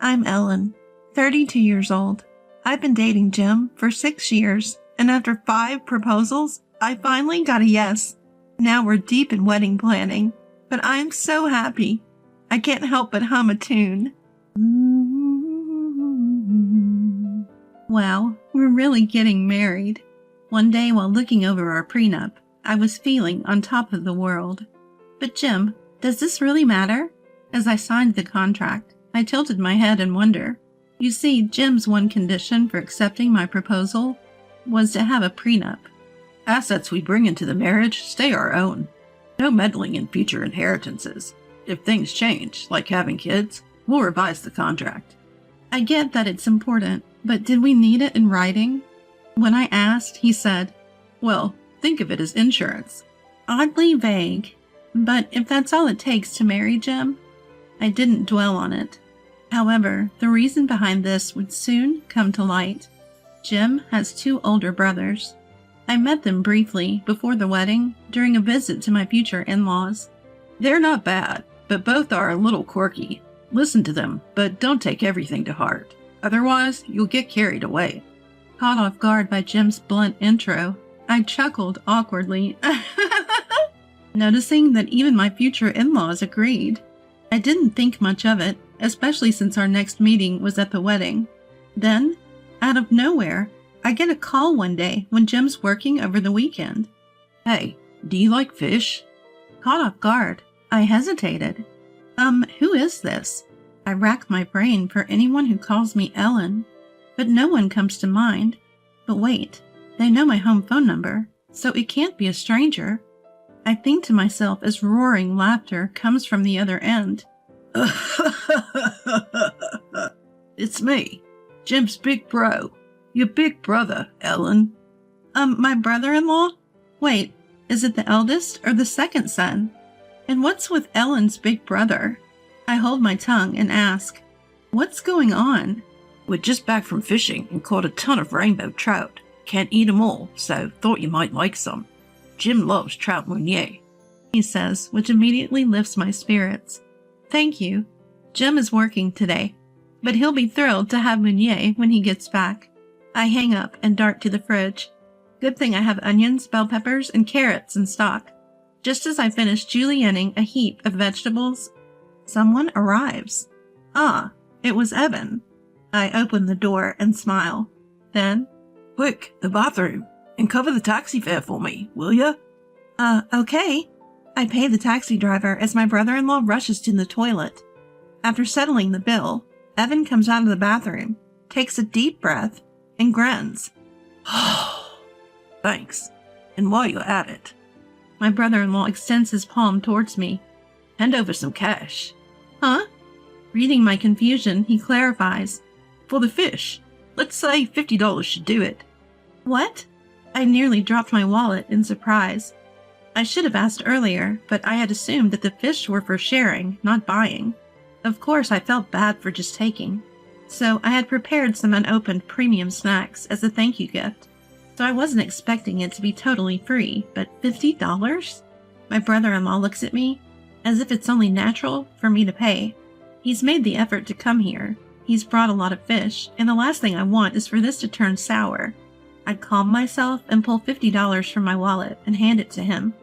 I'm Ellen, 32 years old. I've been dating Jim for 6 years, and after 5 proposals, I finally got a yes. Now we're deep in wedding planning, but I'm so happy. I can't help but hum a tune. Wow, we're really getting married. One day while looking over our prenup, I was feeling on top of the world. But Jim, does this really matter? As I signed the contract, I tilted my head in wonder. You see, Jim's one condition for accepting my proposal was to have a prenup. Assets we bring into the marriage stay our own. No meddling in future inheritances. If things change, like having kids, we'll revise the contract. I get that it's important, but did we need it in writing? When I asked, he said, Well, think of it as insurance. Oddly vague. But if that's all it takes to marry Jim, I didn't dwell on it. However, the reason behind this would soon come to light. Jim has 2 older brothers. I met them briefly before the wedding during a visit to my future in-laws. They're not bad, but both are a little quirky. Listen to them, but don't take everything to heart. Otherwise, you'll get carried away. Caught off guard by Jim's blunt intro, I chuckled awkwardly, noticing that even my future in-laws agreed. I didn't think much of it, especially since our next meeting was at the wedding. Then, out of nowhere, I get a call one day when Jim's working over the weekend. Hey, do you like fish? Caught off guard, I hesitated. Who is this? I rack my brain for anyone who calls me Ellen, but no one comes to mind. But wait, they know my home phone number, so it can't be a stranger. I think to myself as roaring laughter comes from the other end. It's me, Jim's big bro. Your big brother, Ellen. My brother-in-law? Wait, is it the eldest or the second son? And what's with Ellen's big brother? I hold my tongue and ask, what's going on? We're just back from fishing and caught a ton of rainbow trout. Can't eat 'em all, so thought you might like some. Jim loves trout meunier, he says, which immediately lifts my spirits. Thank you. Jim is working today, but he'll be thrilled to have meunier when he gets back. I hang up and dart to the fridge. Good thing I have onions, bell peppers, and carrots in stock. Just as I finish julienning a heap of vegetables, someone arrives. Ah, it was Evan. I open the door and smile. Then, Quick, the bathroom, and cover the taxi fare for me, will ya? Okay. I pay the taxi driver as my brother-in-law rushes to the toilet. After settling the bill, Evan comes out of the bathroom, takes a deep breath, and grins. Thanks. And while you're at it, My brother-in-law extends his palm towards me. hand over some cash. Huh? Reading my confusion, he clarifies. For the fish. Let's say $50 should do it. What? I nearly dropped my wallet in surprise. I should have asked earlier, but I had assumed that the fish were for sharing, not buying. Of course, I felt bad for just taking. So I had prepared some unopened premium snacks as a thank you gift. So I wasn't expecting it to be totally free, but $50? My brother-in-law looks at me as if it's only natural for me to pay. He's made the effort to come here. He's brought a lot of fish, and the last thing I want is for this to turn sour. I calm myself and pull $50 from my wallet and hand it to him.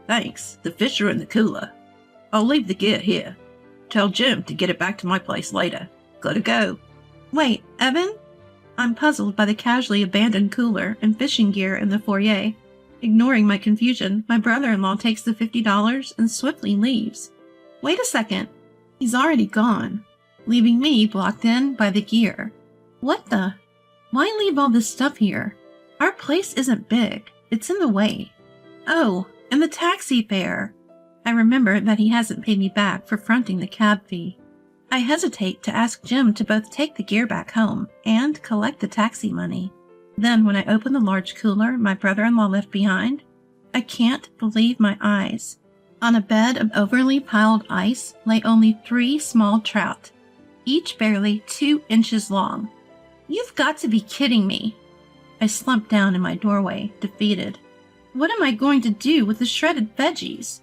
Thanks, the fish are in the cooler. I'll leave the gear here. Tell Jim to get it back to my place later. Gotta go. Wait, Evan? I'm puzzled by the casually abandoned cooler and fishing gear in the foyer. Ignoring my confusion, my brother-in-law takes the $50 and swiftly leaves. Wait a second. He's already gone, leaving me blocked in by the gear. What the? Why leave all this stuff here? Our place isn't big. It's in the way. Oh, and the taxi fare. I remember that he hasn't paid me back for fronting the cab fee. I hesitate to ask Jim to both take the gear back home and collect the taxi money. Then when I open the large cooler my brother-in-law left behind, I can't believe my eyes. On a bed of overly piled ice lay only 3 small trout, each barely 2 inches long. You've got to be kidding me. I slumped down in my doorway, defeated. What am I going to do with the shredded veggies?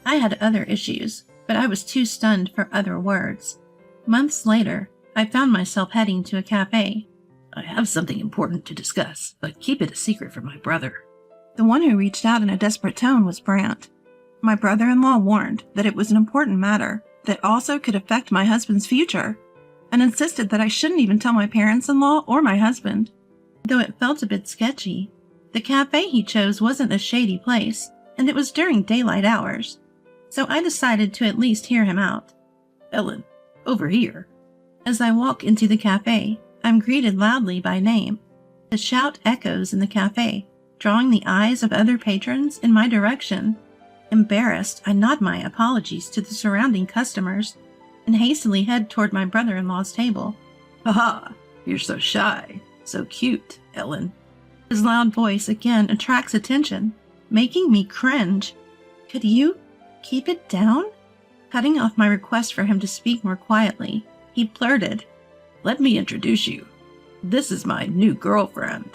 I had other issues, but I was too stunned for other words. Months later, I found myself heading to a cafe. I have something important to discuss, but keep it a secret from my brother. The one who reached out in a desperate tone was Brant. My brother-in-law warned that it was an important matter that also could affect my husband's future, and insisted that I shouldn't even tell my parents-in-law or my husband. Though it felt a bit sketchy, the cafe he chose wasn't a shady place, and it was during daylight hours, so I decided to at least hear him out. Ellen, over here. As I walk into the cafe, I'm greeted loudly by name. The shout echoes in the cafe, drawing the eyes of other patrons in my direction. Embarrassed, I nod my apologies to the surrounding customers and hastily head toward my brother-in-law's table. Haha, you're so shy, so cute, Ellen. His loud voice again attracts attention, making me cringe. Could you keep it down? Cutting off my request for him to speak more quietly, he blurted, Let me introduce you. This is my new girlfriend.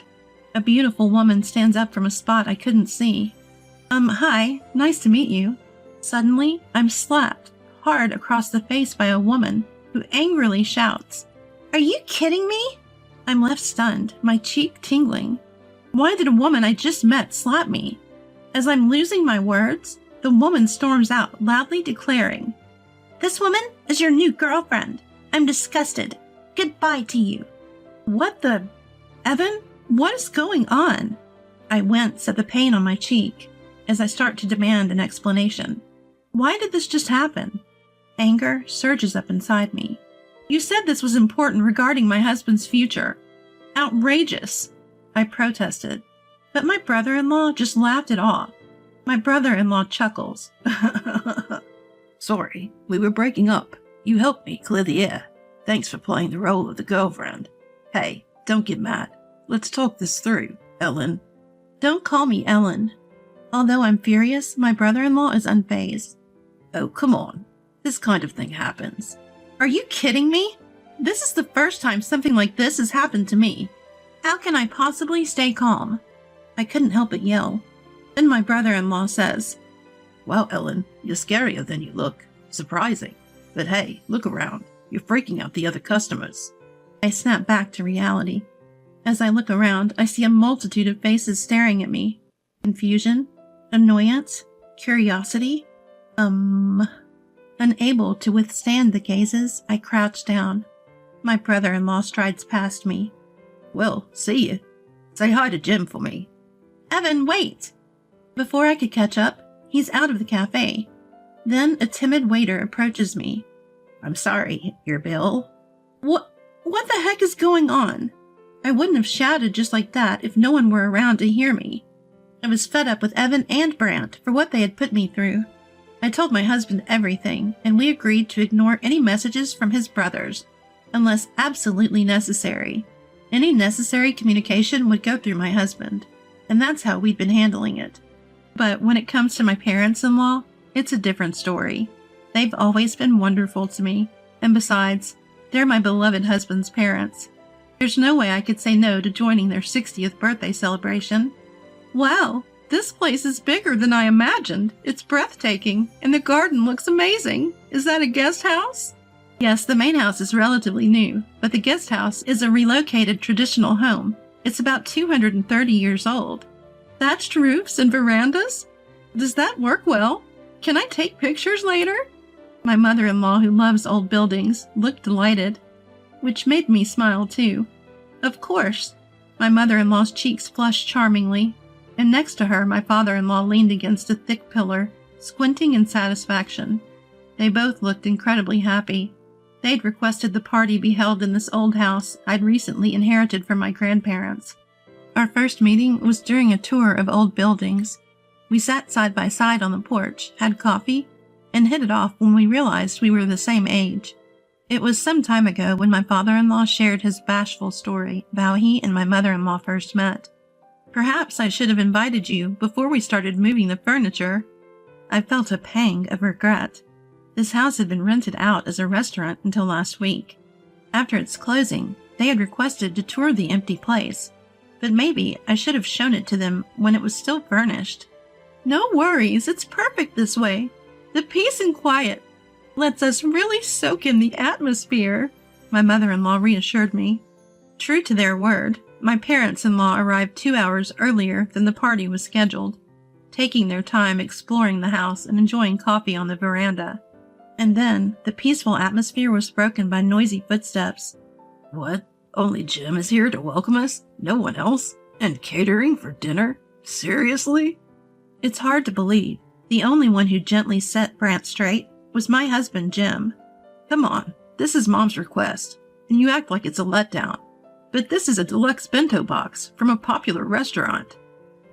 A beautiful woman stands up from a spot I couldn't see. Hi, nice to meet you. Suddenly, I'm slapped hard across the face by a woman who angrily shouts, Are you kidding me? I'm left stunned, my cheek tingling. Why did a woman I just met slap me? As I'm losing my words, the woman storms out, loudly declaring, This woman is your new girlfriend. I'm disgusted. Goodbye to you. What the... Evan, what is going on? I wince at the pain on my cheek as I start to demand an explanation. Why did this just happen? Anger surges up inside me. You said this was important regarding my husband's future. Outrageous, I protested. But my brother-in-law just laughed it off. My brother-in-law chuckles. Sorry, we were breaking up. You helped me clear the air. Thanks for playing the role of the girlfriend. Hey, don't get mad. Let's talk this through, Ellen. Don't call me Ellen. Although I'm furious, my brother-in-law is unfazed. Oh, come on. This kind of thing happens. Are you kidding me? This is the first time something like this has happened to me. How can I possibly stay calm? I couldn't help but yell. Then my brother-in-law says, Well, Ellen, you're scarier than you look. Surprising. But hey, look around. You're freaking out the other customers. I snap back to reality. As I look around, I see a multitude of faces staring at me. Confusion, annoyance, curiosity. Unable to withstand the gazes, I crouch down. My brother-in-law strides past me. Well, see you. Say hi to Jim for me. Evan, wait! Before I could catch up, he's out of the cafe. Then a timid waiter approaches me. I'm sorry, your bill? What the heck is going on? I wouldn't have shouted just like that if no one were around to hear me. I was fed up with Evan and Brant for what they had put me through. I told my husband everything, and we agreed to ignore any messages from his brothers, unless absolutely necessary. Any necessary communication would go through my husband, and that's how we'd been handling it. But when it comes to my parents-in-law, it's a different story. They've always been wonderful to me, and besides, they're my beloved husband's parents. There's no way I could say no to joining their 60th birthday celebration. Wow, this place is bigger than I imagined. It's breathtaking, and the garden looks amazing. Is that a guest house? Yes, the main house is relatively new, but the guest house is a relocated traditional home. It's about 230 years old. Thatched roofs and verandas? Does that work well? Can I take pictures later? My mother-in-law, who loves old buildings, looked delighted, which made me smile too. Of course. My mother-in-law's cheeks flushed charmingly, and next to her my father-in-law leaned against a thick pillar, squinting in satisfaction. They both looked incredibly happy. They'd requested the party be held in this old house I'd recently inherited from my grandparents. Our first meeting was during a tour of old buildings. We sat side by side on the porch, had coffee, and hit it off when we realized we were the same age. It was some time ago when my father-in-law shared his bashful story of how he and my mother-in-law first met. Perhaps I should have invited you before we started moving the furniture. I felt a pang of regret. This house had been rented out as a restaurant until last week. After its closing, they had requested to tour the empty place, but maybe I should have shown it to them when it was still furnished. No worries, it's perfect this way. The peace and quiet lets us really soak in the atmosphere, my mother-in-law reassured me. True to their word, my parents-in-law arrived 2 hours earlier than the party was scheduled, taking their time exploring the house and enjoying coffee on the veranda. And then, the peaceful atmosphere was broken by noisy footsteps. What? Only Jim is here to welcome us? No one else? And catering for dinner? Seriously? It's hard to believe. The only one who gently set Brant straight was my husband, Jim. Come on, this is Mom's request, and you act like it's a letdown. But this is a deluxe bento box from a popular restaurant.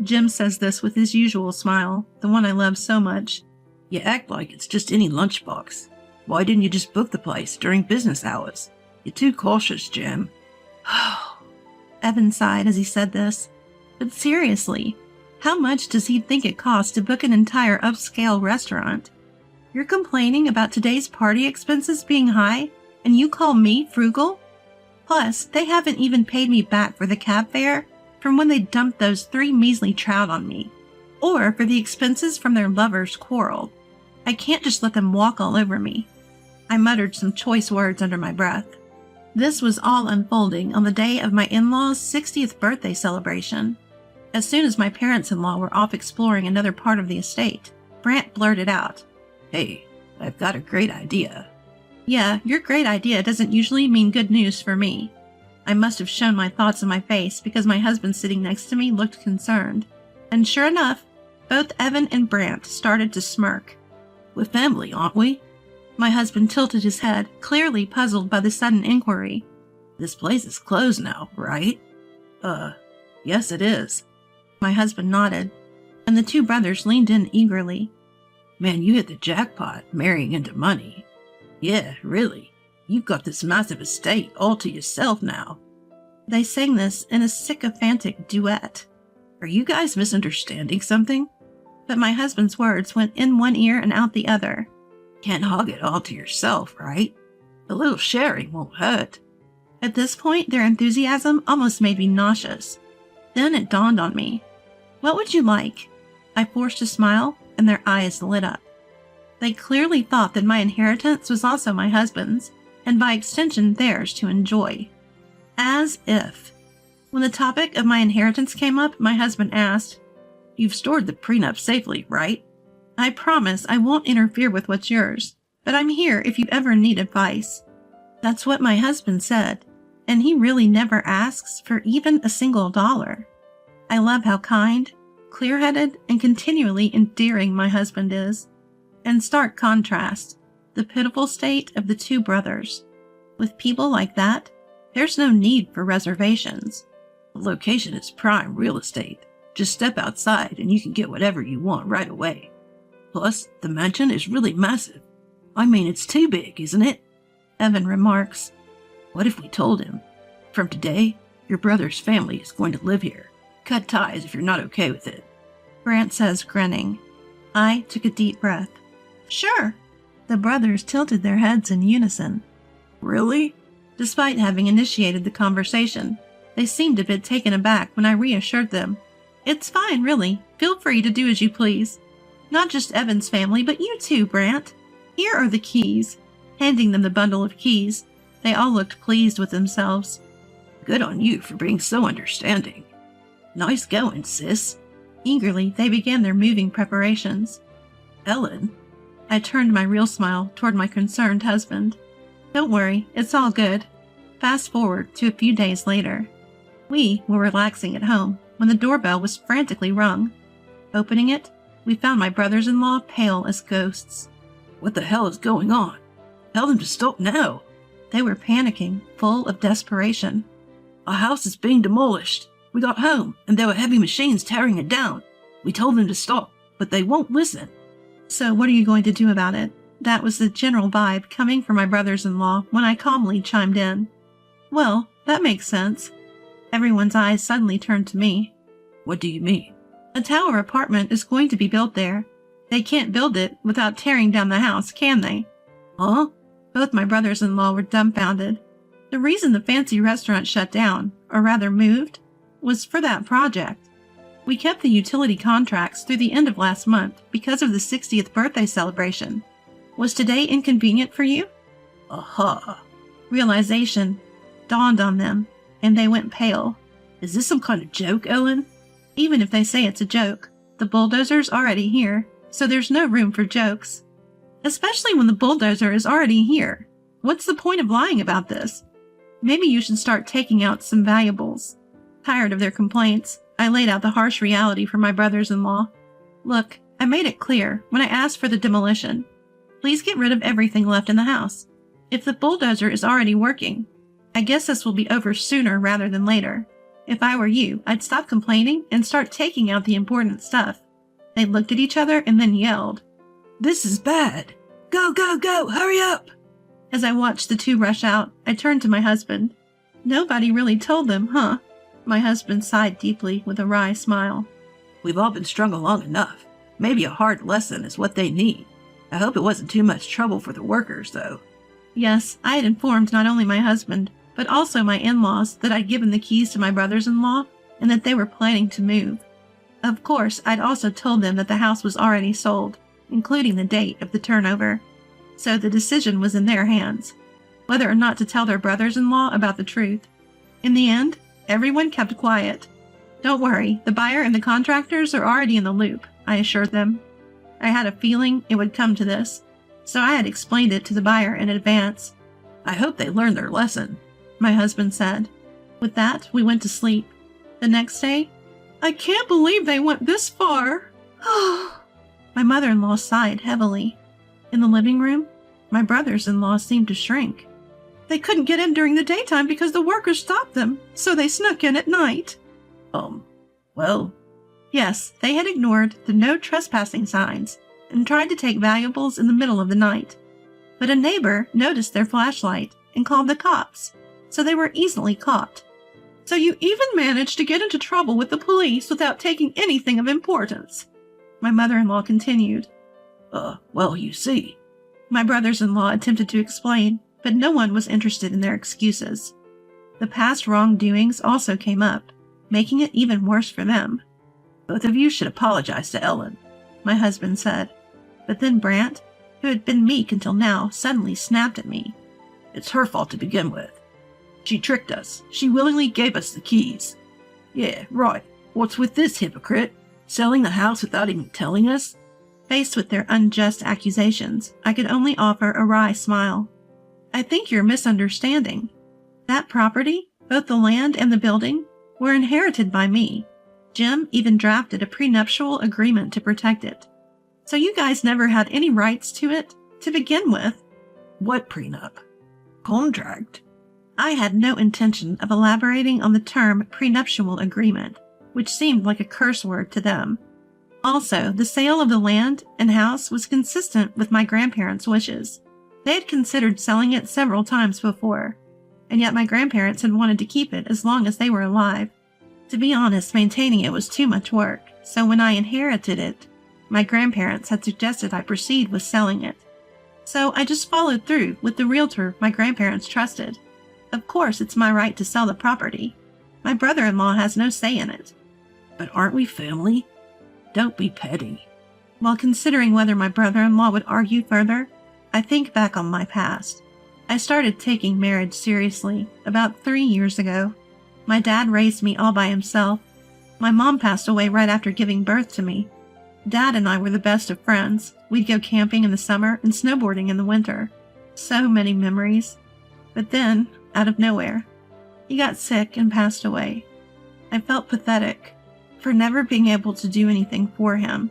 Jim says this with his usual smile, the one I love so much. You act like it's just any lunchbox. Why didn't you just book the place during business hours? You're too cautious, Jim. Evan sighed as he said this. But seriously, how much does he think it costs to book an entire upscale restaurant? You're complaining about today's party expenses being high, and you call me frugal? Plus, they haven't even paid me back for the cab fare from when they dumped those 3 measly trout on me, or for the expenses from their lovers' quarrel. I can't just let them walk all over me. I muttered some choice words under my breath. This was all unfolding on the day of my in-laws' 60th birthday celebration. As soon as my parents-in-law were off exploring another part of the estate, Brant blurted out, "Hey, I've got a great idea." Yeah, your great idea doesn't usually mean good news for me. I must have shown my thoughts in my face because my husband sitting next to me looked concerned. And sure enough, both Evan and Brant started to smirk. We're family, aren't we? My husband tilted his head, clearly puzzled by the sudden inquiry. This place is closed now, right? Yes it is. My husband nodded, and the 2 brothers leaned in eagerly. Man, you hit the jackpot, marrying into money. Yeah, really. You've got this massive estate all to yourself now. They sang this in a sycophantic duet. Are you guys misunderstanding something? But my husband's words went in one ear and out the other. Can't hog it all to yourself, right? A little sharing won't hurt. At this point, their enthusiasm almost made me nauseous. Then it dawned on me. What would you like? I forced a smile, and their eyes lit up. They clearly thought that my inheritance was also my husband's, and by extension theirs to enjoy. As if. When the topic of my inheritance came up, my husband asked, You've stored the prenup safely, right? I promise I won't interfere with what's yours, but I'm here if you ever need advice. That's what my husband said, and he really never asks for even a single dollar. I love how kind, clear-headed, and continually endearing my husband is. In stark contrast, the pitiful state of the 2 brothers. With people like that, there's no need for reservations. The location is prime real estate. Just step outside and you can get whatever you want right away. Plus, the mansion is really massive. I mean, it's too big, isn't it? Evan remarks. What if we told him, from today, your brother's family is going to live here. Cut ties if you're not okay with it. Brant says, grinning. I took a deep breath. Sure. The brothers tilted their heads in unison. Really? Despite having initiated the conversation, they seemed a bit taken aback when I reassured them. It's fine, really. Feel free to do as you please. Not just Evan's family, but you too, Brant. Here are the keys. Handing them the bundle of keys, they all looked pleased with themselves. Good on you for being so understanding. Nice going, sis. Eagerly, they began their moving preparations. Ellen? I turned my real smile toward my concerned husband. Don't worry, it's all good. Fast forward to a few days later. We were relaxing at home when the doorbell was frantically rung. Opening it, we found my brothers-in-law pale as ghosts. What the hell is going on? Tell them to stop now. They were panicking, full of desperation. Our house is being demolished. We got home, and there were heavy machines tearing it down. We told them to stop, but they won't listen. So what are you going to do about it? That was the general vibe coming from my brothers-in-law when I calmly chimed in. Well, that makes sense. Everyone's eyes suddenly turned to me. What do you mean? A tower apartment is going to be built there. They can't build it without tearing down the house, can they? Huh? Both my brothers-in-law were dumbfounded. The reason the fancy restaurant shut down, or rather moved, was for that project. We kept the utility contracts through the end of last month because of the 60th birthday celebration. Was today inconvenient for you? Aha. Realization dawned on them, and they went pale. Is this some kind of joke, Ellen? Even if they say it's a joke, the bulldozer's already here, so there's no room for jokes. Especially when the bulldozer is already here. What's the point of lying about this? Maybe you should start taking out some valuables. Tired of their complaints, I laid out the harsh reality for my brothers-in-law. Look, I made it clear when I asked for the demolition. Please get rid of everything left in the house. If the bulldozer is already working, I guess this will be over sooner rather than later. If I were you, I'd stop complaining and start taking out the important stuff. They looked at each other and then yelled, This is bad. Go, go, go, hurry up. As I watched the two rush out, I turned to my husband. Nobody really told them, huh? My husband sighed deeply with a wry smile. We've all been strung along enough. Maybe a hard lesson is what they need. I hope it wasn't too much trouble for the workers, though. Yes, I had informed not only my husband, but also my in-laws that I'd given the keys to my brothers-in-law and that they were planning to move. Of course, I'd also told them that the house was already sold, including the date of the turnover. So the decision was in their hands, whether or not to tell their brothers-in-law about the truth. In the end, everyone kept quiet. Don't worry, the buyer and the contractors are already in the loop, I assured them. I had a feeling it would come to this, so I had explained it to the buyer in advance. I hope they learned their lesson, my husband said. With that, we went to sleep. The next day, I can't believe they went this far. My mother-in-law sighed heavily. In the living room, my brothers-in-law seemed to shrink. They couldn't get in during the daytime because the workers stopped them, so they snuck in at night. Well, yes, they had ignored the no trespassing signs and tried to take valuables in the middle of the night. But a neighbor noticed their flashlight and called the cops, so they were easily caught. So you even managed to get into trouble with the police without taking anything of importance, my mother-in-law continued. Well, you see. My brothers-in-law attempted to explain, but no one was interested in their excuses. The past wrongdoings also came up, making it even worse for them. Both of you should apologize to Ellen, my husband said. But then Brant, who had been meek until now, suddenly snapped at me. It's her fault to begin with. She tricked us. She willingly gave us the keys. Yeah, right. What's with this hypocrite? Selling the house without even telling us? Faced with their unjust accusations, I could only offer a wry smile. I think you're misunderstanding. That property, both the land and the building, were inherited by me. Jim even drafted a prenuptial agreement to protect it. So you guys never had any rights to it to begin with. What prenup? Contract? I had no intention of elaborating on the term prenuptial agreement, which seemed like a curse word to them. Also, the sale of the land and house was consistent with my grandparents' wishes. They had considered selling it several times before, and yet my grandparents had wanted to keep it as long as they were alive. To be honest, maintaining it was too much work, so when I inherited it, my grandparents had suggested I proceed with selling it. So I just followed through with the realtor my grandparents trusted. Of course, it's my right to sell the property. My brother-in-law has no say in it. But aren't we family? Don't be petty. While considering whether my brother-in-law would argue further, I think back on my past. I started taking marriage seriously about 3 years ago. My dad raised me all by himself. My mom passed away right after giving birth to me. Dad and I were the best of friends. We'd go camping in the summer and snowboarding in the winter. So many memories. But then, out of nowhere, he got sick and passed away. I felt pathetic for never being able to do anything for him,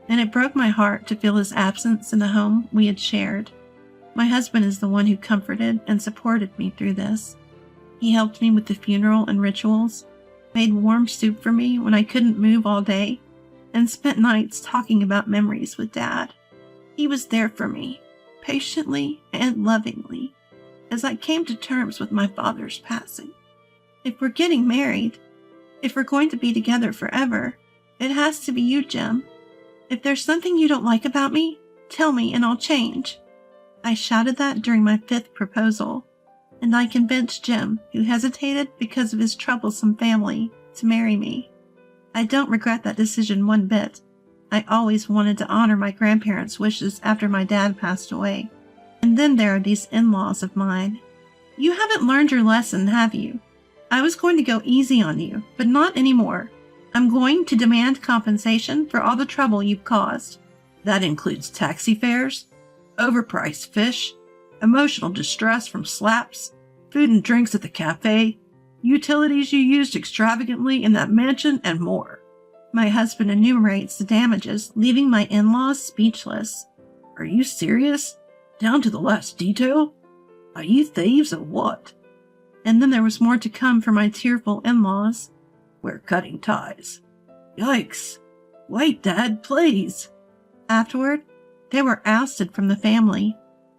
and it broke my heart to feel his absence in the home we had shared. My husband is the one who comforted and supported me through this. He helped me with the funeral and rituals, made warm soup for me when I couldn't move all day, and spent nights talking about memories with Dad. He was there for me, patiently and lovingly, as I came to terms with my father's passing. If we're getting married, if we're going to be together forever, it has to be you, Jim. If there's something you don't like about me, tell me and I'll change. I shouted that during my 5th proposal, and I convinced Jim, who hesitated because of his troublesome family, to marry me. I don't regret that decision one bit. I always wanted to honor my grandparents' wishes after my dad passed away. And then there are these in-laws of mine. You haven't learned your lesson, have you? I was going to go easy on you, but not anymore. I'm going to demand compensation for all the trouble you've caused. That includes taxi fares, overpriced fish, emotional distress from slaps, food and drinks at the cafe, utilities you used extravagantly in that mansion, and more. My husband enumerates the damages, leaving my in-laws speechless. Are you serious? Down to the last detail? Are you thieves or what? And then there was more to come for my tearful in-laws. We're cutting ties. Yikes. Wait, Dad, please. Afterward, they were ousted from the family,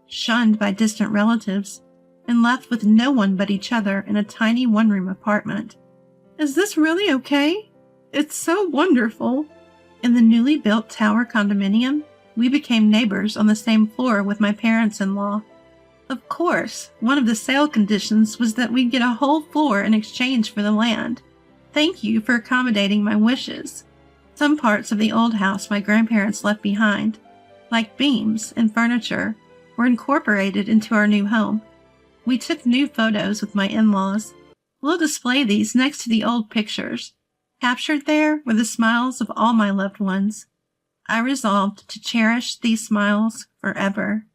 shunned by distant relatives, and left with no one but each other in a tiny one-room apartment. Is this really okay? It's so wonderful. In the newly built tower condominium, we became neighbors on the same floor with my parents-in-law. Of course, one of the sale conditions was that we'd get a whole floor in exchange for the land. Thank you for accommodating my wishes. Some parts of the old house my grandparents left behind, like beams and furniture, were incorporated into our new home. We took new photos with my in-laws. We'll display these next to the old pictures. Captured there were the smiles of all my loved ones. I resolved to cherish these smiles forever.